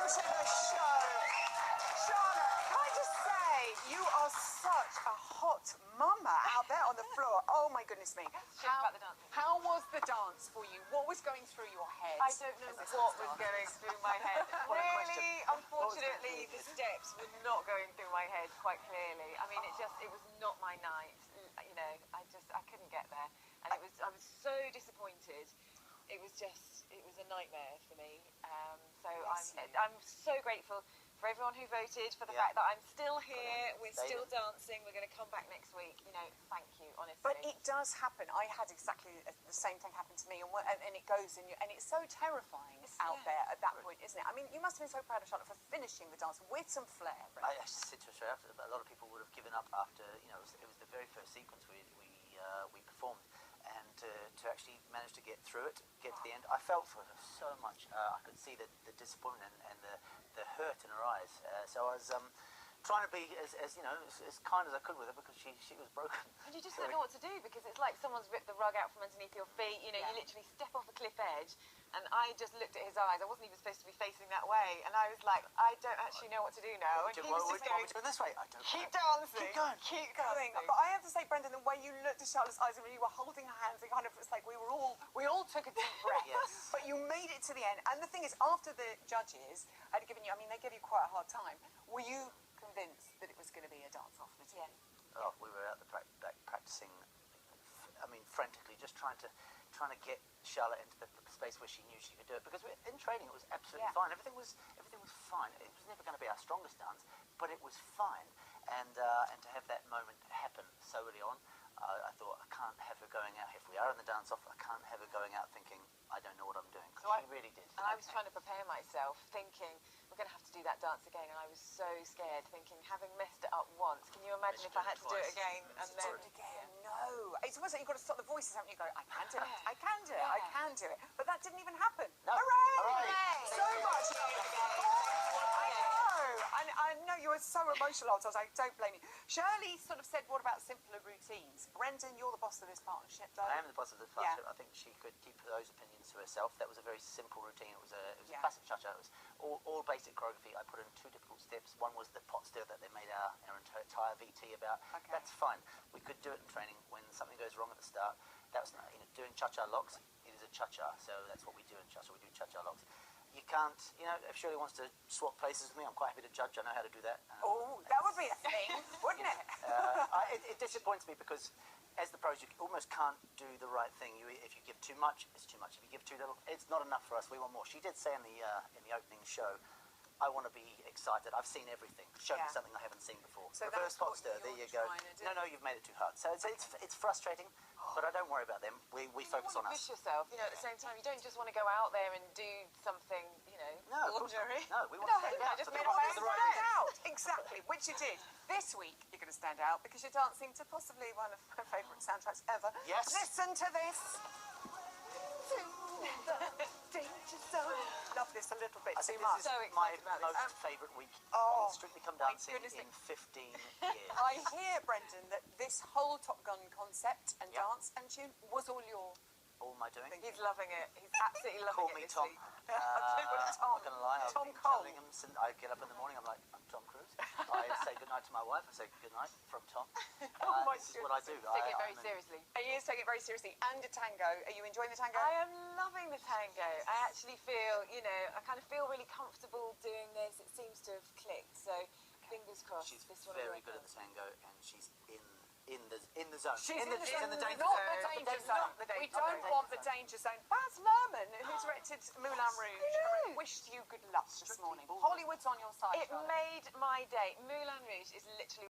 to the show. Charlotte, can I just say, you are such a hot mama out there on the floor. Oh, my goodness me. How was the dance for you? What was going through your head? I don't know what was going through my head. Really, unfortunately, the steps were not going through my head quite clearly. I mean, it was not my night. You know, I couldn't get there. And I was so disappointed. It was a nightmare for me. So I'm so grateful for everyone who voted, for the fact that I'm still here, we're still dancing, we're going to come back next week. You know, thank you, honestly. But it does happen. I had exactly the same thing happen to me, and it goes in you, and it's so terrifying out there at that point, isn't it? I mean, you must have been so proud of Charlotte for finishing the dance with some flair. I said to her straight after, a lot of people would have given up after, you know, it was the very first sequence we performed, and to actually manage to get through it, get to the end, I felt for her so much. I could see the disappointment and the hurt in her eyes. So I was trying to be as you know, as kind as I could with her, because she was broken. And you just don't know what to do, because it's like someone's ripped the rug out from underneath your feet. You know, you literally step off a cliff edge, and I just looked at his eyes. I wasn't even supposed to be facing that way, and I was like, I don't actually know what to do now. And he was just going, this way. I don't keep dancing, Keep going. But I have to say, Brendan, the way you looked at Charlotte's eyes and you were holding her hands, it kind of was like we all took a deep breath. Yes. But you made it to the end. And the thing is, after the judges had given you, I mean, they gave you quite a hard time. Were you convinced that it was going to be a dance-off for the team? Oh, we were out the back practicing. I mean, frantically, just trying to get Charlotte into the space where she knew she could do it. Because in training, it was absolutely fine. Everything was fine. It was never going to be our strongest dance, but it was fine. And to have that moment happen so early on, I thought, I can't have her going out. If we are in the dance-off, I can't have her going out thinking I don't know what I'm doing. So she really did. And I was trying to prepare myself, thinking we're going to have to do that dance again, and I was so scared, thinking, having messed it up once, can you imagine if I had to do it again? And then no, it's almost like you've got to stop the voices, haven't you? Go, I can do it, I can do it, I can do it. But that didn't even happen. No. Hooray! So much. I know you were so emotional afterwards. I don't blame you. Shirley sort of said, what about simpler routines? Brendan, you're the boss of this partnership, though. I am the boss of this partnership. I think she could keep those opinions to herself. That was a very simple routine. It was a classic cha-cha. It was all basic choreography. I put in 2 difficult steps. One was the pot stir that they made our entire VT about. Okay. That's fine. We could do it in training. When something goes wrong at the start, that was, you know, doing cha-cha locks. It is a cha-cha, so that's what we do in cha-cha. We do cha-cha locks. You can't, you know, if Shirley wants to swap places with me, I'm quite happy to judge. I know how to do that. That would be a thing, wouldn't it? It disappoints me, because as the pros, you almost can't do the right thing. If you give too much, it's too much. If you give too little, it's not enough for us. We want more. She did say in the opening show, I want to be excited. I've seen everything. Show me something I haven't seen before. So reverse pot stir. There you go. No, you've made it too hard. So it's frustrating, but I don't worry about them. We focus on us. Push yourself. You know, at the same time, you don't just want to go out there and do something, you know, ordinary. No, we want to stand out. Just stand out. Exactly, which you did. This week, you're going to stand out because you're dancing to possibly one of my favourite soundtracks ever. Yes. Listen to this. Danger zone. Love this a little bit too much. This is my most favourite week on Strictly Come Dancing in 15 years. I hear, Brendan, that this whole Top Gun concept and dance and tune was all my doing. He's loving it. He's absolutely loving it. Call me Tom. I'm not going to lie. Tom I've been Cole. telling him since I get up in the morning, I'm like, I'm Tom Cruise. I say goodnight to my wife. I say goodnight from Tom. This is what I do. Take it very seriously. He is taking it very seriously. And a tango. Are you enjoying the tango? I am loving the tango. I actually feel, you know, I kind of feel really comfortable doing this. It seems to have clicked. So fingers crossed. She's very good at the tango, and she's in the zone. She's in the danger not zone. the danger zone. We don't want the danger zone. Baz Luhrmann, who directed Moulin Rouge, wished you good luck this morning. Hollywood's on your side. It made my day. Moulin Rouge is literally